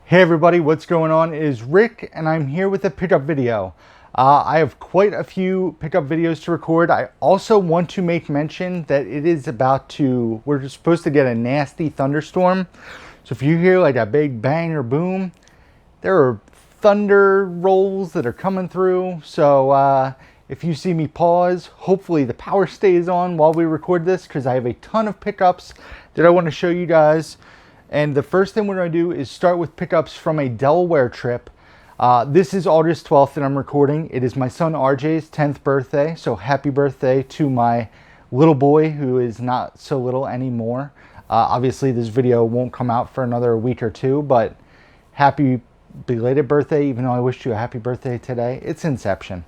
Hey everybody, what's going on? It is Rick and I'm here with a pickup video. I have quite a few pickup videos to record. I also want to make mention that it is we're supposed to get a nasty thunderstorm. So if you hear like a big bang or boom, there are thunder rolls that are coming through. So if you see me pause, hopefully the power stays on while we record this because I have a ton of pickups that I want to show you guys. And the first thing we're going to do is start with pickups from a Delaware trip. This is August 12th that I'm recording. It is my son RJ's 10th birthday. So happy birthday to my little boy who is not so little anymore. Obviously this video won't come out for another week or two, but happy belated birthday, even though I wished you a happy birthday today. It's Inception.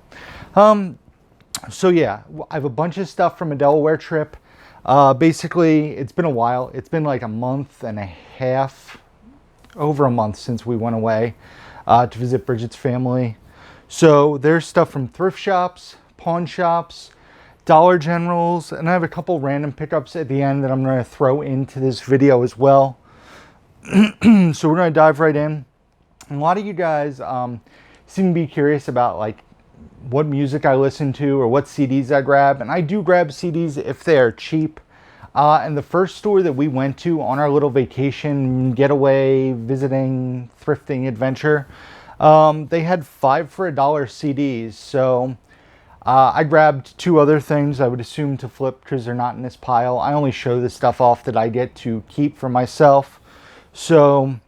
So yeah, I have a bunch of stuff from a Delaware trip. Basically, it's been a while. It's been like a month and a half, over a month since we went away to visit Bridget's family. So there's stuff from thrift shops, pawn shops, Dollar Generals, and I have a couple random pickups at the end that I'm going to throw into this video as well. So we're going to dive right in. And a lot of you guys seem to be curious about like what music I listen to or what CDs I grab, and I do grab CDs if they are cheap. And the first store that we went to on our little vacation getaway visiting thrifting adventure, they had 5 for $1 CDs. So I grabbed 2 other things I would assume to flip because they're not in this pile. I only show the stuff off that I get to keep for myself. So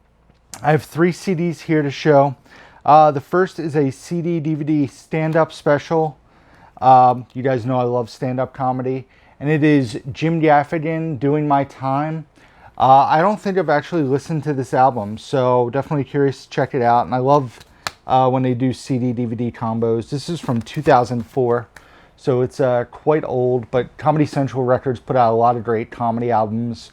I have 3 CDs here to show. The first is a CD DVD stand-up special. You guys know I love stand-up comedy. And it is Jim Gaffigan, Doing My Time. I don't think I've actually listened to this album, so definitely curious to check it out. And I love when they do CD DVD combos. This is from 2004, so it's quite old, but Comedy Central Records put out a lot of great comedy albums.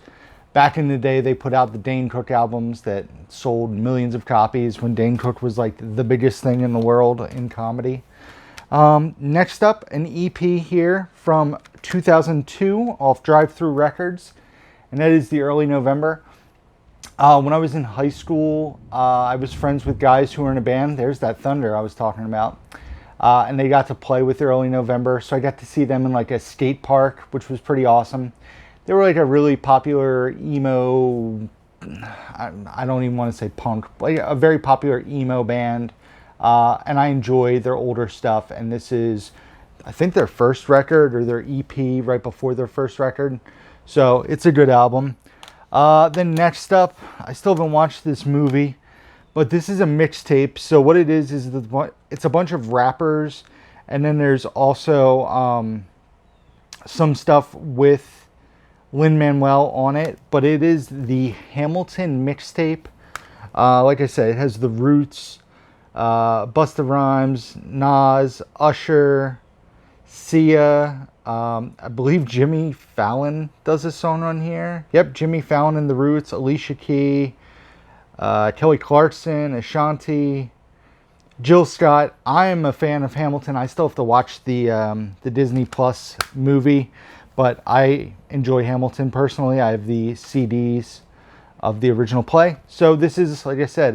Back in the day, they put out the Dane Cook albums that sold millions of copies when Dane Cook was like the biggest thing in the world in comedy. Next up, an EP here from 2002 off Drive-Thru Records, and that is the Early November. When I was in high school, I was friends with guys who were in a band. There's that thunder I was talking about. And they got to play with the Early November, so I got to see them in like a skate park, which was pretty awesome. They were like a really popular emo, I don't even want to say punk, like a very popular emo band. And I enjoy their older stuff. And this is, I think, their first record or their EP right before their first record. So it's a good album. Then next up, I still haven't watched this movie, but this is a mixtape. So what it is it's a bunch of rappers. And then there's also some stuff with Lin-Manuel on it, but it is the Hamilton Mixtape. Like I said, it has The Roots, Busta Rhymes, Nas, Usher, Sia, I believe Jimmy Fallon does a song on here. Yep, Jimmy Fallon and The Roots, Alicia Keys, Kelly Clarkson, Ashanti, Jill Scott. I am a fan of Hamilton. I still have to watch the Disney Plus movie, but I enjoy Hamilton personally. I have the CDs of the original play. So this is, like I said,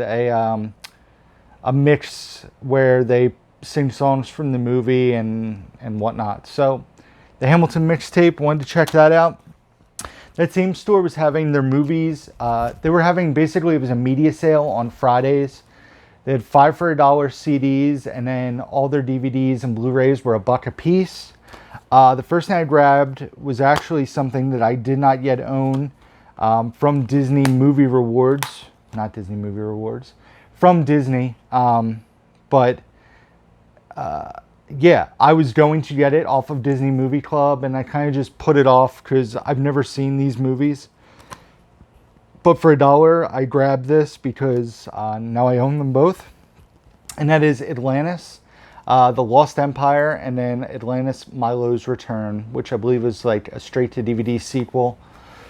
a mix where they sing songs from the movie and whatnot. So the Hamilton Mixtape, wanted to check that out. That same store was having their movies. They were having, basically it was a media sale on Fridays. They had 5 for $1 CDs, and then all their DVDs and Blu-rays were $1 a piece. The first thing I grabbed was actually something that I did not yet own from Disney Movie Rewards. Not Disney Movie Rewards. From Disney. Yeah, I was going to get it off of Disney Movie Club, and I kind of just put it off because I've never seen these movies. But for $1, I grabbed this because now I own them both. And that is Atlantis, The Lost Empire, and then Atlantis, Milo's Return, which I believe is like a straight-to-DVD sequel.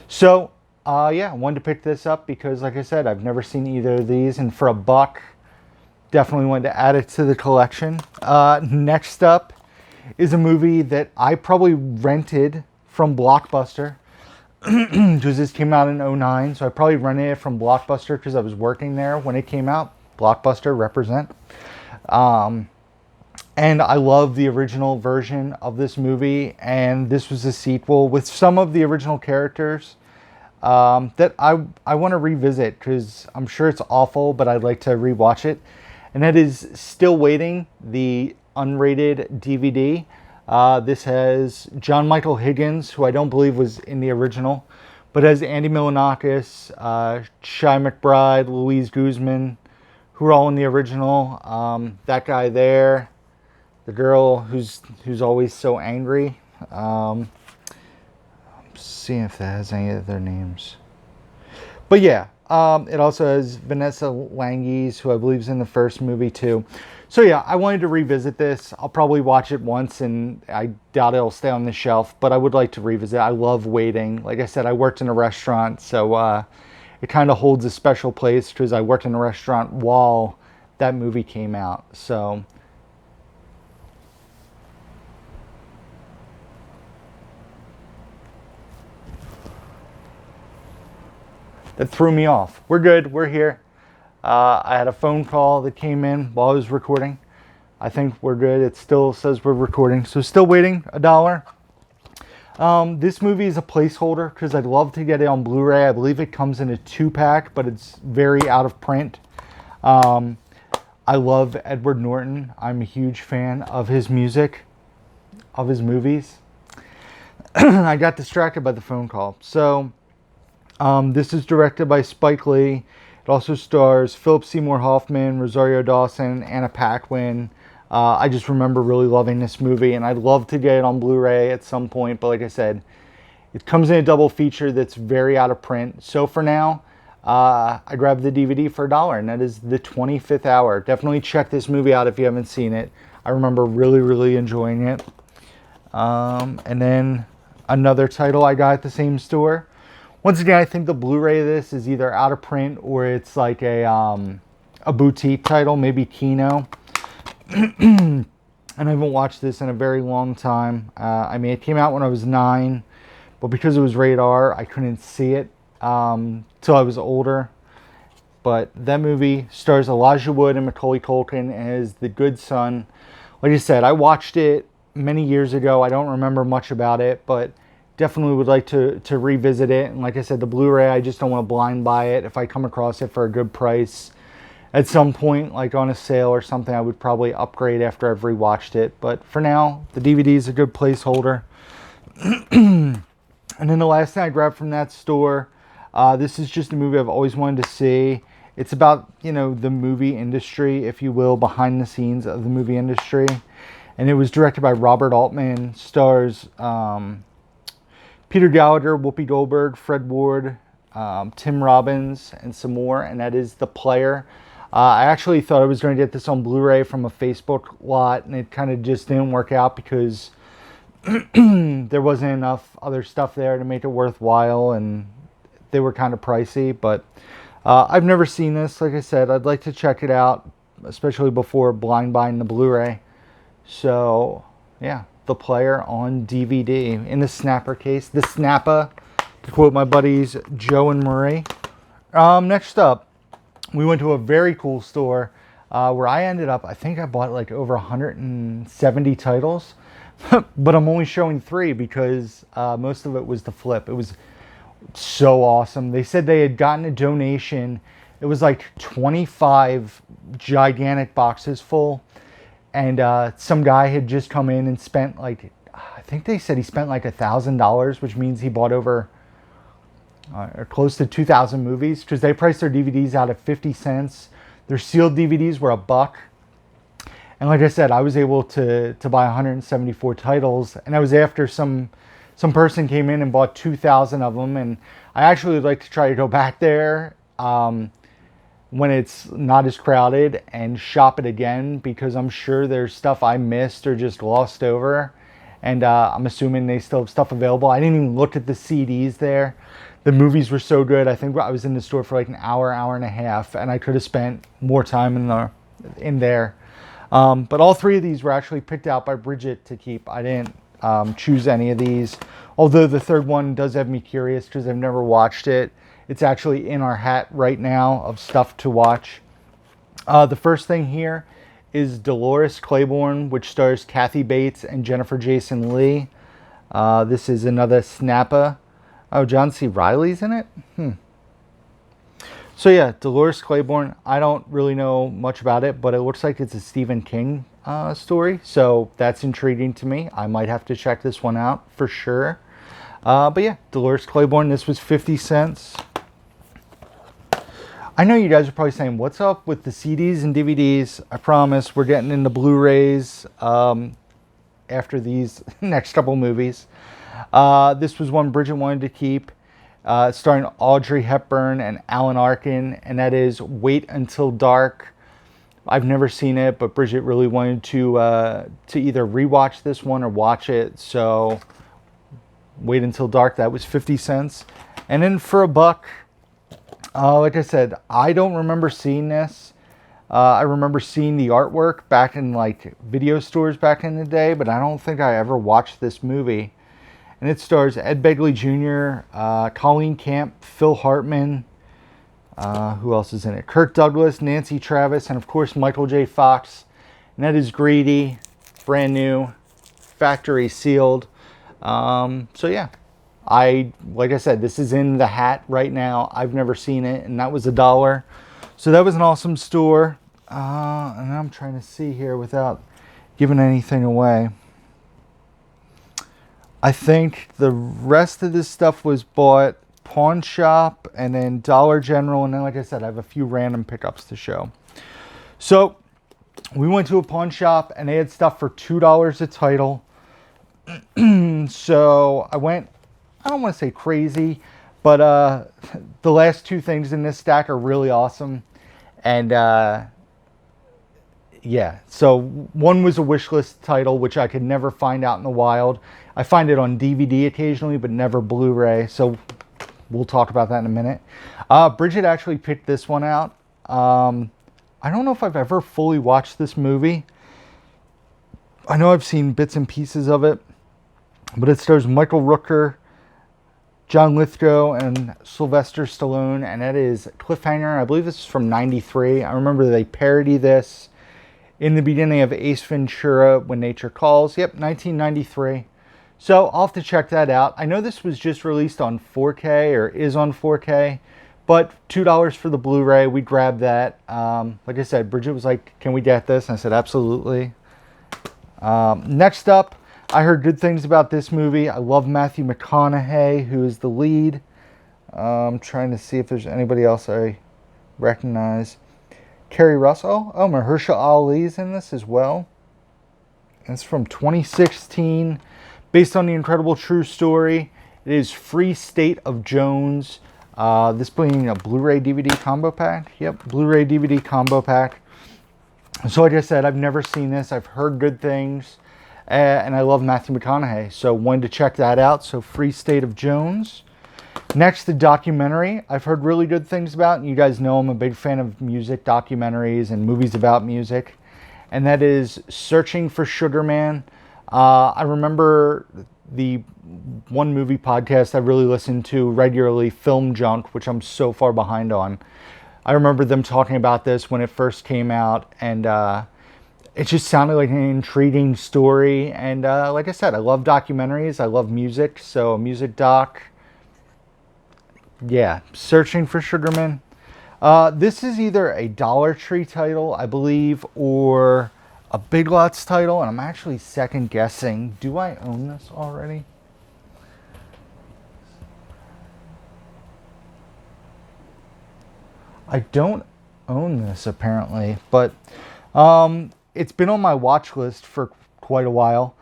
So, yeah, I wanted to pick this up because, like I said, I've never seen either of these. And for $1, definitely wanted to add it to the collection. Next up is a movie that I probably rented from Blockbuster. because this came out in '09, so I probably rented it from Blockbuster because I was working there when it came out. Blockbuster, represent. And I love the original version of this movie, and this was a sequel with some of the original characters that I want to revisit because I'm sure it's awful, but I'd like to rewatch it. And that is Still Waiting, the unrated DVD. This has John Michael Higgins, who I don't believe was in the original, but has Andy Milonakis, Shai McBride, Louise Guzman, who are all in the original. That guy there, the girl who's always so angry. I'm seeing if that has any of their names. But yeah, it also has Vanessa Langis, who I believe is in the first movie too. So yeah, I wanted to revisit this. I'll probably watch it once, and I doubt it'll stay on the shelf, but I would like to revisit. I love waiting. Like I said, I worked in a restaurant, so it kind of holds a special place because I worked in a restaurant while that movie came out. So that threw me off. We're good. We're here. I had a phone call that came in while I was recording. I think we're good. It still says we're recording. So Still Waiting, $1. This movie is a placeholder because I'd love to get it on Blu-ray. I believe it comes in a 2-pack, but it's very out of print. I love Edward Norton. I'm a huge fan of his music, of his movies. I got distracted by the phone call. So this is directed by Spike Lee. It also stars Philip Seymour Hoffman, Rosario Dawson, Anna Paquin. I just remember really loving this movie, and I'd love to get it on Blu-ray at some point. But like I said, it comes in a double feature that's very out of print. So for now, I grabbed the DVD for $1, and that is The 25th Hour. Definitely check this movie out if you haven't seen it. I remember really, really enjoying it. And then another title I got at the same store. Once again, I think the Blu-ray of this is either out of print or it's like a boutique title, maybe Kino. And I haven't watched this in a very long time. I mean, it came out when I was 9, but because it was rated R, I couldn't see it till I was older. But that movie stars Elijah Wood and Macaulay Culkin as the good son. Like I said, I watched it many years ago. I don't remember much about it, but definitely would like to revisit it. And like I said, the Blu-ray, I just don't want to blind buy it. If I come across it for a good price at some point, like on a sale or something, I would probably upgrade after I've rewatched it. But for now, the DVD is a good placeholder. And then the last thing I grabbed from that store, this is just a movie I've always wanted to see. It's about, the movie industry, if you will, behind the scenes of the movie industry. And it was directed by Robert Altman, stars Peter Gallagher, Whoopi Goldberg, Fred Ward, Tim Robbins, and some more, and that is The Player. I actually thought I was going to get this on Blu-ray from a Facebook lot, and it kind of just didn't work out because there wasn't enough other stuff there to make it worthwhile, and they were kind of pricey. But I've never seen this. Like I said, I'd like to check it out, especially before blind buying the Blu-ray. So, yeah. The Player on DVD in the snapper case, the Snappa, to quote my buddies Joe and Marie. Next up, we went to a very cool store where I ended up, I think I bought like over 170 titles, but I'm only showing 3 because most of it was the flip. It was so awesome. They said they had gotten a donation. It was like 25 gigantic boxes full. And some guy had just come in and spent like, I think they said he spent like $1,000, which means he bought over or close to 2,000 movies because they priced their DVDs out at 50 cents. Their sealed DVDs were $1. And like I said, I was able to buy 174 titles, and that was after some person came in and bought 2,000 of them. And I actually would like to try to go back there when it's not as crowded and shop it again, because I'm sure there's stuff I missed or just glossed over, and I'm assuming they still have stuff available. I didn't even look at the CDs there. The movies were so good. I think I was in the store for like an hour and a half, and I could have spent more time in there. But all 3 of these were actually picked out by Bridget to keep. I choose any of these. Although the third one does have me curious because I've never watched it. It's actually in our hat right now of stuff to watch. The first thing here is Dolores Claiborne, which stars Kathy Bates and Jennifer Jason Leigh. This is another snapper. Oh, John C. Reilly's in it? So yeah, Dolores Claiborne. I don't really know much about it, but it looks like it's a Stephen King story. So that's intriguing to me. I might have to check this one out for sure. But yeah, Dolores Claiborne. This was 50 cents. I know you guys are probably saying, what's up with the CDs and DVDs? I promise we're getting into Blu-rays after these next couple movies. This was one Bridget wanted to keep, starring Audrey Hepburn and Alan Arkin, and that is Wait Until Dark. I've never seen it, but Bridget really wanted to either rewatch this one or watch it, so Wait Until Dark, that was 50 cents. And then for $1, like I said, I don't remember seeing this. I remember seeing the artwork back in like video stores back in the day, but I don't think I ever watched this movie. And it stars Ed Begley Jr., Colleen Camp, Phil Hartman. Who else is in it? Kirk Douglas, Nancy Travis, and of course Michael J. Fox. And that is Greedy, brand new, factory sealed. So yeah. Like I said, this is in the hat right now. I've never seen it, and that was $1. So that was an awesome store. And I'm trying to see here without giving anything away. I think the rest of this stuff was bought Pawn Shop and then Dollar General. And then, like I said, I have a few random pickups to show. So we went to a pawn shop, and they had stuff for $2 a title. So I went, I don't want to say crazy, but the last two things in this stack are really awesome. And yeah, so one was a wish list title, which I could never find out in the wild. I find it on DVD occasionally, but never Blu-ray. So we'll talk about that in a minute. Bridget actually picked this one out. I don't know if I've ever fully watched this movie. I know I've seen bits and pieces of it, but it stars Michael Rooker, John Lithgow, and Sylvester Stallone, and that is Cliffhanger. I believe this is from '93. I remember they parody this in the beginning of Ace Ventura, When Nature Calls. Yep, 1993. So I'll have to check that out. I know this was just released on 4K, or is on 4K, but $2 for the Blu-ray. We grabbed that. Like I said, Bridget was like, can we get this? And I said, absolutely. Next up, I heard good things about this movie. I love Matthew McConaughey, who is the lead. I'm trying to see if there's anybody else I recognize. Kerry Russell. Oh, Mahershala Ali's in this as well. It's from 2016, based on the incredible true story. It is Free State of Jones. This being a Blu-ray DVD combo pack. Yep, Blu-ray DVD combo pack. So like I said, I've never seen this. I've heard good things. And I love Matthew McConaughey, so wanted to check that out. So Free State of Jones. Next, the documentary I've heard really good things about. And you guys know I'm a big fan of music documentaries and movies about music. And that is Searching for Sugar Man. I remember the one movie podcast I really listened to regularly, Film Junk, which I'm so far behind on. I remember them talking about this when it first came out, and it just sounded like an intriguing story. And like I said, I love documentaries. I love music. So a music doc. Yeah, Searching for Sugar Man. This is either a Dollar Tree title, I believe, or a Big Lots title. And I'm actually second guessing. Do I own this already? I don't own this apparently, but it's been on my watch list for quite a while.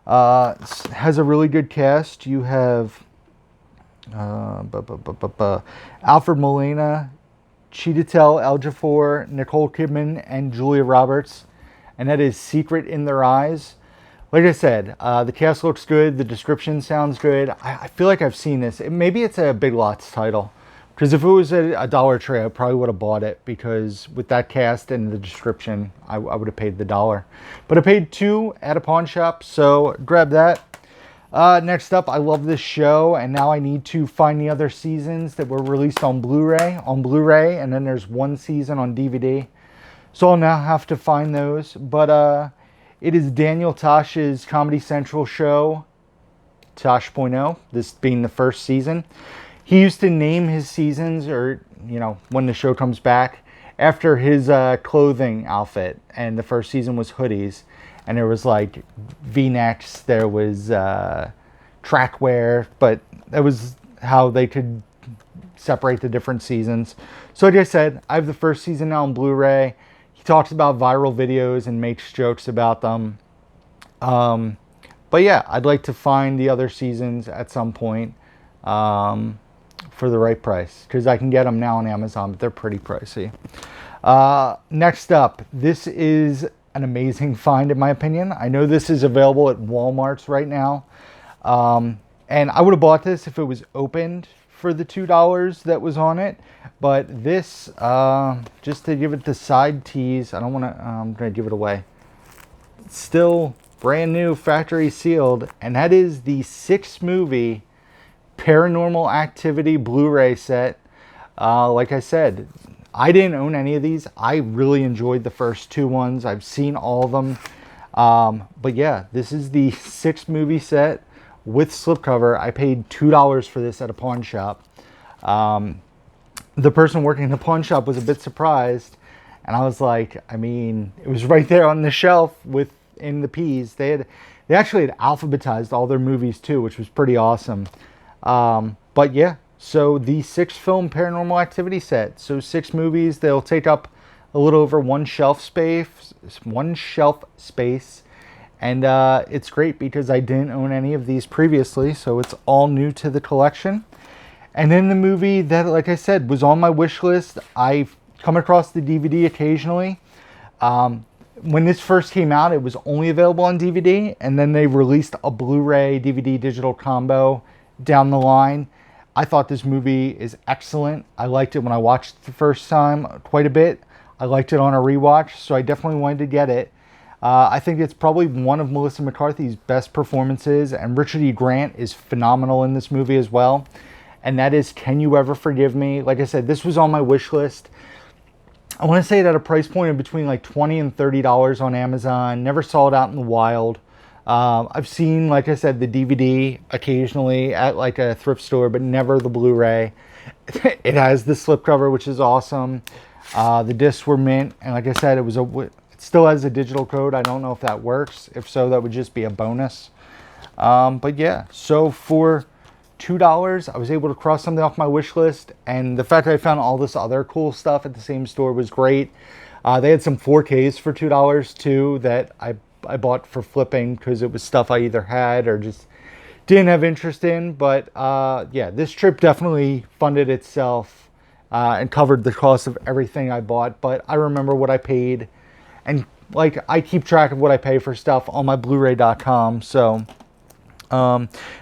Has a really good cast. You have Alfred Molina, Chiwetel Ejiofor, Nicole Kidman, and Julia Roberts, and that is Secret in Their Eyes. Like I said, the cast looks good. The description sounds good. I feel like I've seen this. Maybe it's a Big Lots title. Because if it was a Dollar Tree, I probably would have bought it, because with that cast and the description, I would have paid the $1. But I paid $2 at a pawn shop, so grab that. Next up, I love this show, and now I need to find the other seasons that were released on Blu-ray. And then there's one season on DVD. So I'll now have to find those. But it is Daniel Tosh's Comedy Central show, Tosh.0, this being the first season. He used to name his seasons, or, you know, when the show comes back, after his clothing outfit. And the first season was hoodies. And there was like V-necks, there was track wear, but that was how they could separate the different seasons. So like I said, I have the first season now on Blu-ray. He talks about viral videos and makes jokes about them. But yeah, I'd like to find the other seasons at some point for the right price, because I can get them now on Amazon, but they're pretty pricey. Next up, this is an amazing find in my opinion. I know this is available at Walmart's right now. And I would have bought this if it was opened for the $2 that was on it. But this, just to give it the side tease, I don't want to, I'm going to give it away. It's still brand new, factory sealed. And that is the 6-movie Paranormal Activity Blu-ray set. Like I said, I didn't own any of these. I really enjoyed the first 2 ones. I've seen all of them. But yeah, this is the 6-movie set with slipcover. I paid $2 for this at a pawn shop. The person working in the pawn shop was a bit surprised. And I was like, I mean, it was right there on the shelf in the P's. They actually had alphabetized all their movies too, which was pretty awesome. But yeah. So the 6-film Paranormal Activity set. So 6 movies. They'll take up a little over one shelf space. And it's great because I didn't own any of these previously. So it's all new to the collection. And then the movie that, like I said, was on my wish list. I've come across the DVD occasionally. When this first came out, it was only available on DVD. And then they released a Blu-ray DVD digital combo down the line. I thought this movie is excellent. I liked it when I watched it the first time quite a bit. I liked it on a rewatch, so I definitely wanted to get it. I think it's probably one of Melissa McCarthy's best performances, and Richard E. Grant is phenomenal in this movie as well. And that is Can You Ever Forgive Me? Like I said, this was on my wish list. I want to say it at a price point of between like $20 and $30 on Amazon. Never saw it out in the wild. I've seen, like I said, the DVD occasionally at like a thrift store, but never the Blu-ray. It has the slipcover, which is awesome. The discs were mint, and like I said, it still has a digital code. I don't know if that works. If so, that would just be a bonus. But yeah, so for $2, I was able to cross something off my wish list, and the fact that I found all this other cool stuff at the same store was great. They had some 4Ks for $2 too that I bought for flipping because it was stuff I either had or just didn't have interest in. But yeah, this trip definitely funded itself and covered the cost of everything I bought. But I remember what I paid, and like I keep track of what I pay for stuff on my Blu-ray.com. So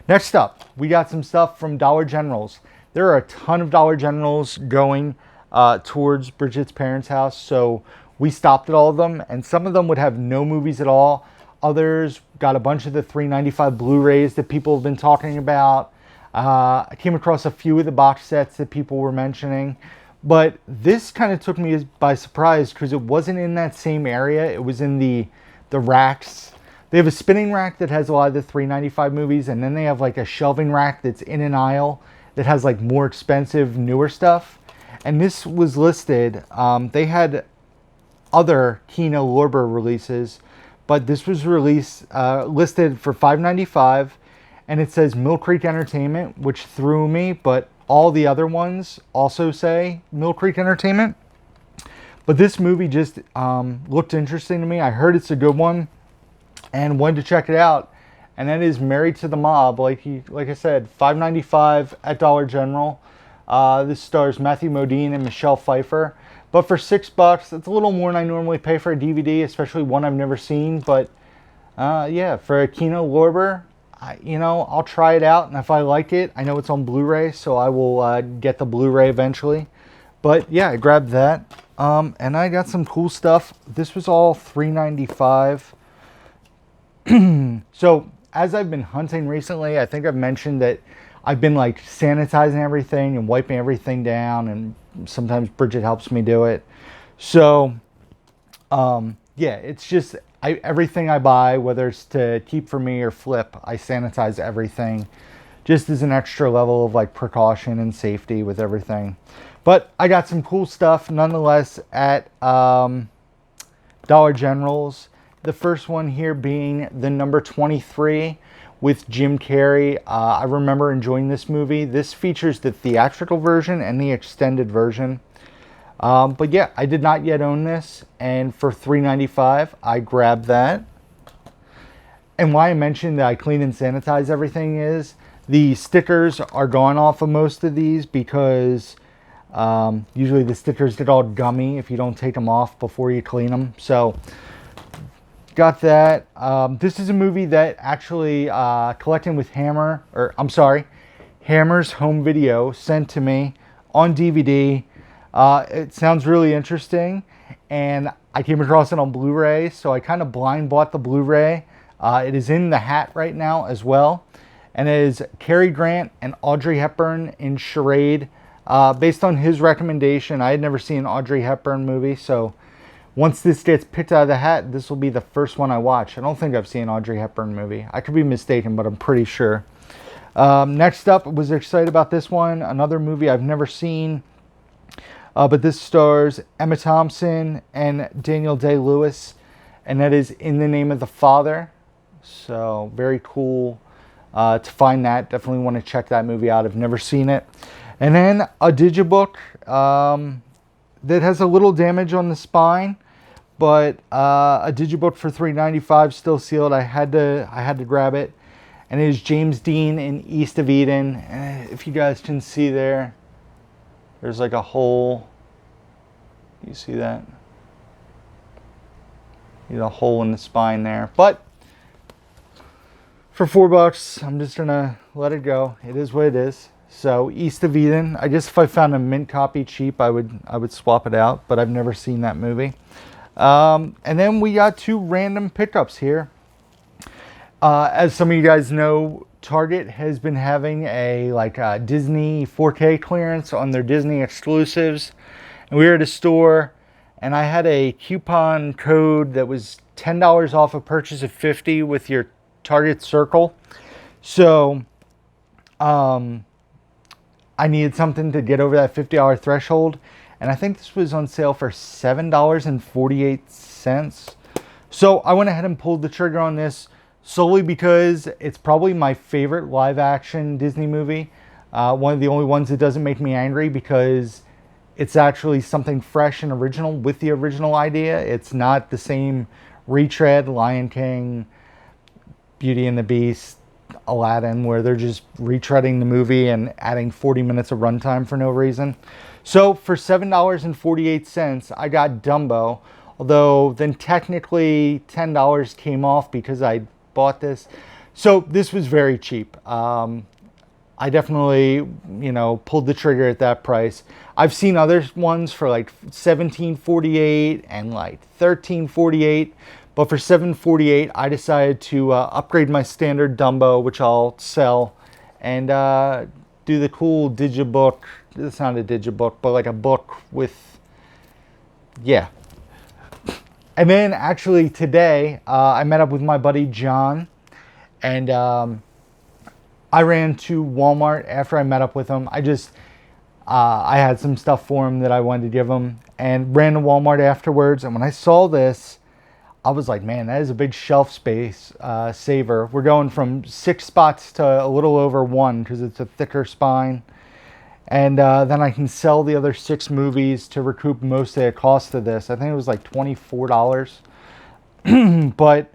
next up, we got some stuff from Dollar Generals. There are a ton of Dollar Generals going towards Bridget's parents' house. So we stopped at all of them, and some of them would have no movies at all. Others got a bunch of the $3.95 Blu-rays that people have been talking about. I came across a few of the box sets that people were mentioning. But this kind of took me by surprise because it wasn't in that same area. It was in the racks. They have a spinning rack that has a lot of the $3.95 movies, and then they have like a shelving rack that's in an aisle that has like more expensive, newer stuff. And this was listed. They had other Kino Lorber releases, but this was listed for $5.95, and it says Mill Creek Entertainment, which threw me, but all the other ones also say Mill Creek Entertainment. But this movie just looked interesting to me. I heard it's a good one and wanted to check it out, and that is Married to the Mob. Like I said, $5.95 at Dollar General. This stars Matthew Modine and Michelle Pfeiffer. But for $6, it's a little more than I normally pay for a DVD, especially one I've never seen. But yeah, for a Kino Lorber, I'll try it out. And if I like it, I know it's on Blu-ray, so I will get the Blu-ray eventually. But yeah, I grabbed that. And I got some cool stuff. This was all $3.95. So as I've been hunting recently, I think I've mentioned that I've been like sanitizing everything and wiping everything down, and sometimes Bridget helps me do it. So, yeah, it's just everything I buy, whether it's to keep for me or flip, I sanitize everything just as an extra level of like precaution and safety with everything. But I got some cool stuff nonetheless at Dollar General's. The first one here being the number 23 with Jim Carrey. I remember enjoying this movie. This features the theatrical version and the extended version. But yeah, I did not yet own this, and for $3.95 I grabbed that. And why I mentioned that I clean and sanitize everything is the stickers are gone off of most of these, because usually the stickers get all gummy if you don't take them off before you clean them. So got that. This is a movie that actually collecting with Hammer's Home Video sent to me on DVD. It sounds really interesting, and I came across it on Blu-ray, so I kind of blind bought the Blu-ray. It is in the hat right now as well, and it is Cary Grant and Audrey Hepburn in Charade. Based on his recommendation, I had never seen an Audrey Hepburn movie, so once this gets picked out of the hat, this will be the first one I watch. I don't think I've seen an Audrey Hepburn movie. I could be mistaken, but I'm pretty sure. Next up, I was excited about this one. Another movie I've never seen, but this stars Emma Thompson and Daniel Day-Lewis, and that is In the Name of the Father. So very cool to find that. Definitely want to check that movie out. I've never seen it. And then a digibook that has a little damage on the spine, but a digibook for $3.95, still sealed. I had to grab it, and it is James Dean in East of Eden. And if you guys can see there, there's like a hole. You see that? You know, a hole in the spine there. But for $4, I'm just gonna let it go. It is what it is. So East of Eden. I guess if I found a mint copy cheap, I would swap it out. But I've never seen that movie. And then we got two random pickups here. As some of you guys know, Target has been having a Disney 4K clearance on their Disney exclusives, and we were at a store, and I had a coupon code that was $10 off a purchase of $50 with your Target circle. So I needed something to get over that $50 threshold, and I think this was on sale for $7.48. So I went ahead and pulled the trigger on this, solely because it's probably my favorite live action Disney movie. One of the only ones that doesn't make me angry, because it's actually something fresh and original with the original idea. It's not the same retread Lion King, Beauty and the Beast, Aladdin, where they're just retreading the movie and adding 40 minutes of runtime for no reason. So for $7.48, I got Dumbo, although then technically $10 came off because I bought this. So this was very cheap. I definitely, pulled the trigger at that price. I've seen other ones for like $17.48 and like $13.48. But for $7.48, I decided to upgrade my standard Dumbo, which I'll sell, and do the cool digibook. It's not a digibook, but like a book with, yeah. And then actually today, I met up with my buddy John, and I ran to Walmart after I met up with him. I had some stuff for him that I wanted to give him, and ran to Walmart afterwards. And when I saw this, I was like, man, that is a big shelf space saver. We're going from 6 spots to a little over 1 because it's a thicker spine. And then I can sell the other 6 movies to recoup most of the cost of this. I think it was like $24. But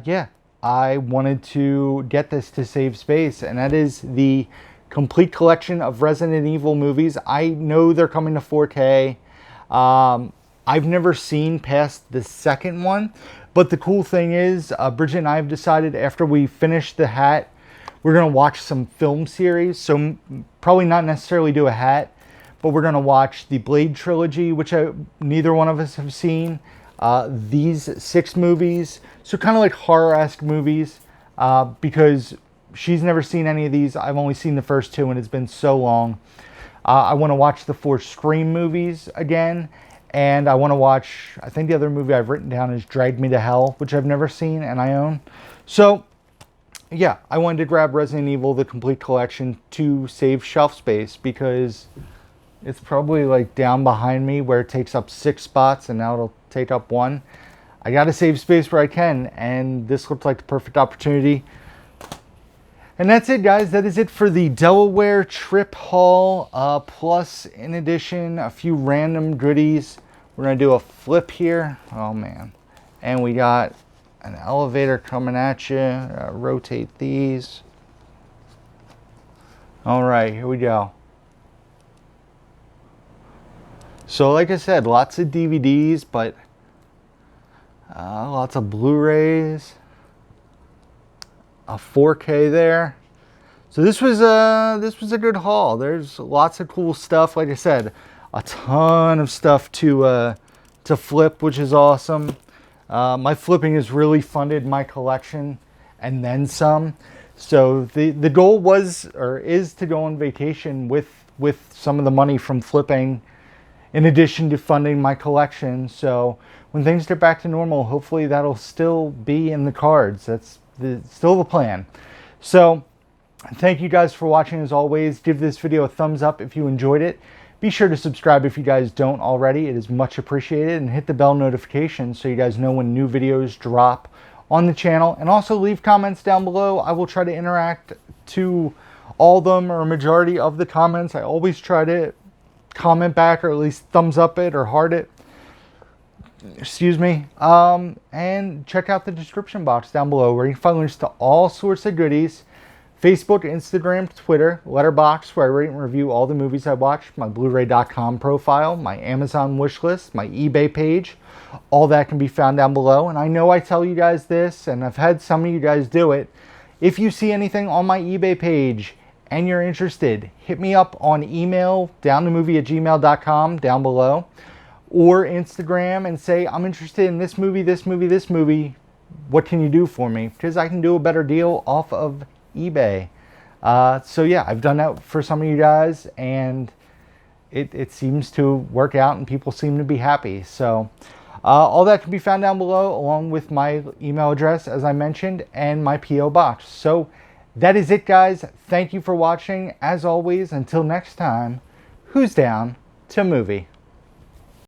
yeah, I wanted to get this to save space. And that is the complete collection of Resident Evil movies. I know they're coming to 4K. I've never seen past the second one, but the cool thing is, Bridget and I have decided after we finish the hat, we're going to watch some film series. So probably not necessarily do a hat, but we're going to watch the Blade Trilogy, which neither one of us have seen. These 6 movies, so kind of like horror-esque movies. because she's never seen any of these. I've only seen the first two, and it's been so long. I want to watch the 4 Scream movies again, and I want to watch, I think the other movie I've written down is Drag Me to Hell, which I've never seen and I own. So, yeah, I wanted to grab Resident Evil, the complete collection, to save shelf space, because it's probably like down behind me where it takes up 6 spots, and now it'll take up 1. I got to save space where I can, and this looked like the perfect opportunity. And that's it, guys. That is it for the Delaware trip haul. Plus, in addition, a few random goodies. We're going to do a flip here. Oh, man. And we got an elevator coming at you. Rotate these. All right, here we go. So, like I said, lots of DVDs, but lots of Blu-rays. A 4K there. So this was a good haul. There's lots of cool stuff. Like I said, a ton of stuff to flip, which is awesome. My flipping has really funded my collection and then some. So the goal was, or is, to go on vacation with some of the money from flipping, in addition to funding my collection. So when things get back to normal, hopefully that'll still be in the cards. That's still the plan. So thank you guys for watching. As always, give this video a thumbs up if you enjoyed it. Be sure to subscribe if you guys don't already. It is much appreciated. And hit the bell notification so you guys know when new videos drop on the channel. And also leave comments down below. I will try to interact to all of them, or a majority of the comments. I always try to comment back, or at least thumbs up it or heart it. Excuse me. And check out the description box down below, where you can find links to all sorts of goodies. Facebook, Instagram, Twitter, Letterboxd, where I rate and review all the movies I watch, my Blu-ray.com profile, my Amazon wish list, my eBay page. All that can be found down below. And I know I tell you guys this, and I've had some of you guys do it. If you see anything on my eBay page and you're interested, hit me up on email, downthemovie@gmail.com, down below. Or Instagram, and say, I'm interested in this movie, this movie, this movie. What can you do for me? Because I can do a better deal off of eBay. So yeah, I've done that for some of you guys, and it seems to work out, and people seem to be happy. So all that can be found down below, along with my email address, as I mentioned, and my P.O. box. So that is it, guys. Thank you for watching. As always, until next time, who's down to movie?